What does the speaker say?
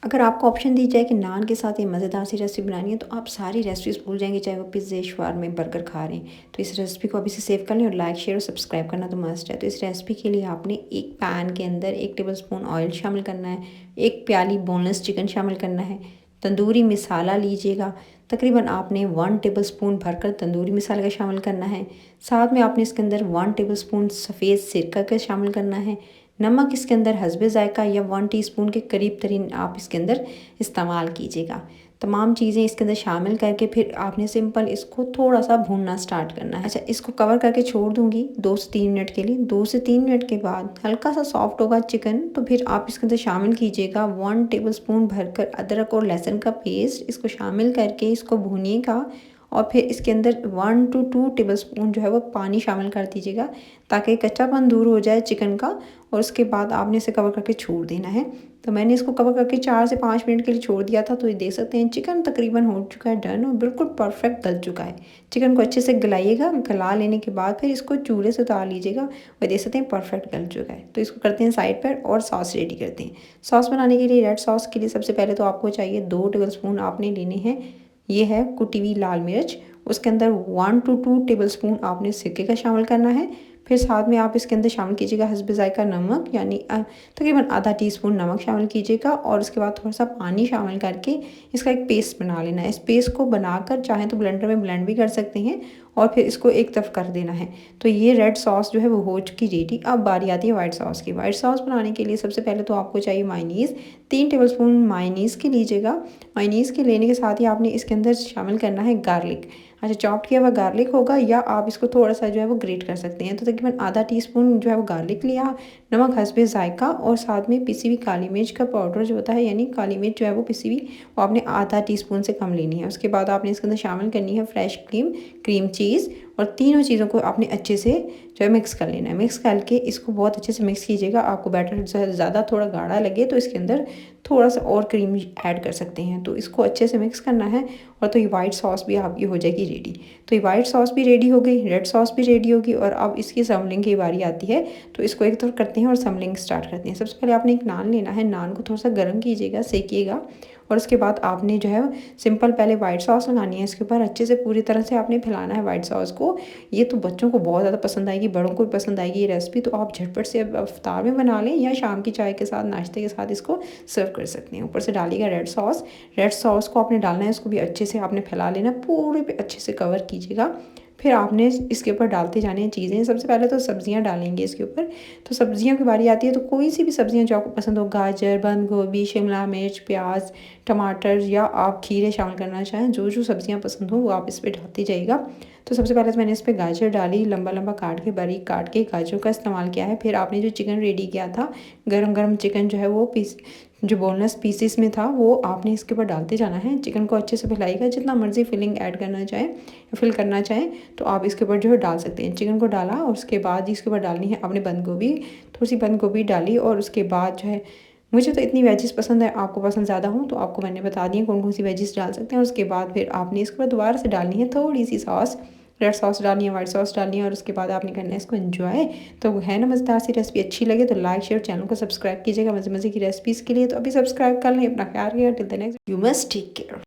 अगर आपको ऑप्शन दी जाए कि नान के साथ ये मज़ेदार सी रेसिपी बनानी है तो आप सारी रेसिपीज़ भूल जाएंगे, चाहे वो पिज़्ज़े, शवारमे, बर्गर खा रहे हैं। तो इस रेसिपी को अभी से सेव कर लें और लाइक, शेयर और सब्सक्राइब करना तो मस्ट है। तो इस रेसिपी के लिए आपने एक पैन के अंदर 1 टेबलस्पून ऑयल शामिल करना है, 1 प्याली बोनलेस चिकन शामिल करना है, तंदूरी मसाला लीजिएगा। तकरीबन आपने 1 टेबलस्पून भरकर तंदूरी मसाले का शामिल करना है। साथ में आपने इसके अंदर 1 टेबलस्पून सफ़ेद सिरका का शामिल करना है। नमक इसके अंदर हस्बे ज़ायक़ा या 1 टीस्पून के करीब तरीन आप इसके अंदर इस्तेमाल कीजिएगा। तमाम चीज़ें इसके अंदर शामिल करके फिर आपने सिंपल इसको थोड़ा सा भूनना स्टार्ट करना है। अच्छा, इसको कवर करके छोड़ दूँगी 2 से 3 मिनट के लिए। 2 से 3 मिनट के बाद हल्का सा सॉफ्ट होगा चिकन, तो फिर आप इसके अंदर शामिल कीजिएगा 1 टेबलस्पून भरकर अदरक और लहसुन का पेस्ट। इसको शामिल करके इसको भूनिएगा और फिर इसके अंदर 1 to 2 टेबलस्पून जो है वो पानी शामिल कर दीजिएगा ताकि कच्चापन दूर हो जाए चिकन का। और उसके बाद आपने इसे कवर करके छोड़ देना है। तो मैंने इसको कवर करके 4 से 5 मिनट के लिए छोड़ दिया था। तो ये देख सकते हैं चिकन तकरीबन हो चुका है डन और बिल्कुल परफेक्ट गल चुका है। चिकन को अच्छे से गलाइएगा, गला लेने के बाद फिर इसको चूल्हे से उतार लीजिएगा और देख सकते हैं परफेक्ट गल चुका है। तो इसको करते हैं साइड पर और सॉस रेडी करते हैं। सॉस बनाने के लिए रेड सॉस के लिए सबसे पहले तो आपको चाहिए 2 टेबलस्पून आपने लेने हैं, ये है कुटी हुई लाल मिर्च। उसके अंदर 1 to 2 टेबलस्पून आपने सिरके का शामिल करना है। फिर साथ में आप इसके अंदर शामिल कीजिएगा हस्बे ज़ायक़ा नमक, यानी तकरीबन आधा टीस्पून नमक शामिल कीजिएगा और उसके बाद थोड़ा सा पानी शामिल करके इसका एक पेस्ट बना लेना है। इस पेस्ट को बनाकर चाहें तो ब्लेंडर में ब्लेंड भी कर सकते हैं और फिर इसको एक तरफ कर देना है। तो ये रेड सॉस जो है वो हो चुकी रेडी। अब बारी आती है वाइट सॉस की। वाइट सॉस बनाने के लिए सबसे पहले तो आपको चाहिए मायोनीज़। 3 टेबलस्पून मायोनीज़ के लीजिएगा। मायोनीज़ के लेने के साथ ही आपने इसके अंदर शामिल करना है गार्लिक। अच्छा, चॉप्ड किया हुआ गार्लिक होगा या आप इसको थोड़ा सा जो है वो ग्रेट कर सकते हैं। तो तकरीबन आधा टीस्पून जो है वो गार्लिक लिया, नमक हस्बे ज़ायक़ा और साथ में पिसी हुई काली मिर्च का पाउडर जो होता है, यानी काली मिर्च जो है वो पिसी हुई, वो आपने आधा टीस्पून से कम लेनी है। उसके बाद आपने इसके अंदर शामिल करनी है फ्रेश क्रीम चीज़ और तीनों चीज़ों को आपने अच्छे से जो है मिक्स कर लेना है। मिक्स करके इसको बहुत अच्छे से मिक्स कीजिएगा। आपको बैटर ज़्यादा थोड़ा गाढ़ा लगे तो इसके अंदर थोड़ा सा और क्रीम ऐड कर सकते हैं। तो इसको अच्छे से मिक्स करना है और तो ये वाइट सॉस भी आपकी हो जाएगी रेडी। तो ये वाइट सॉस भी रेडी हो गई, रेड सॉस भी रेडी होगी और अब इसकी समलिंग की बारी आती है। तो इसको एक तरफ करते हैं और समलिंग स्टार्ट करते हैं। सबसे पहले आपने एक नान लेना है, नान को थोड़ा सा गर्म कीजिएगा, सेकिएगा और उसके बाद आपने जो है सिंपल पहले वाइट सॉस लगानी है इसके ऊपर। अच्छे से पूरी तरह से आपने फैलाना है वाइट सॉस को। ये तो बच्चों को बहुत ज़्यादा पसंद आएगी, बड़ों को भी पसंद आएगी ये रेसिपी। तो आप झटपट से इफ्तार में बना लें या शाम की चाय के साथ, नाश्ते के साथ इसको सर्व कर सकते हैं। ऊपर से डालिएगा रेड सॉस। रेड सॉस को आपने डालना है, इसको भी अच्छे से आपने फैला लेना, पूरे पे अच्छे से कवर कीजिएगा। फिर आपने इसके ऊपर डालते जाने हैं चीज़ें। सबसे पहले तो सब्जियां डालेंगे इसके ऊपर। तो सब्जियों की बारी आती है तो कोई सी भी सब्जियां जो आपको पसंद हो, गाजर, बंद गोभी, शिमला मिर्च, प्याज, टमाटर या आप खीरे शामिल करना चाहें, जो जो सब्जियां पसंद हो वो आप इस पर डालते जाइएगा। तो सबसे पहले तो मैंने इस पर गाजर डाली, लंबा लंबा काट के, बारीक काट के गाजरों का इस्तेमाल किया है। फिर आपने जो चिकन रेडी किया था, गरम गरम चिकन जो है वो जो बोनलेस पीसेस में था वो आपने इसके ऊपर डालते जाना है। चिकन को अच्छे से फैलाइएगा, जितना मर्जी फिलिंग ऐड करना चाहें, फिल करना चाहें तो आप इसके ऊपर जो है डाल सकते हैं। चिकन को डाला और उसके बाद इसके ऊपर डालनी है आपने बंद गोभी, थोड़ी सी बंद गोभी डाली और उसके बाद जो है, मुझे तो इतनी वेजिस पसंद है, आपको पसंद ज़्यादा हो तो आपको मैंने बता दी कौन कौन सी वेजिस डाल सकते हैं। और उसके बाद फिर आपने इसके ऊपर दोबारा से डालनी है थोड़ी सी सॉस, रेड सॉस डालनी है, वाइट सॉस डालनी है और उसके बाद आपने करना है इसको एंजॉय। तो है ना मज़ेदार सी रेसिपी। अच्छी लगे तो लाइक शेयर, चैनल को सब्सक्राइब कीजिएगा मज़े मज़े की रेसिपीज़ के लिए। तो अभी सब्सक्राइब कर लें। अपना ख्याल रखिएगा। Till the next, you must take care.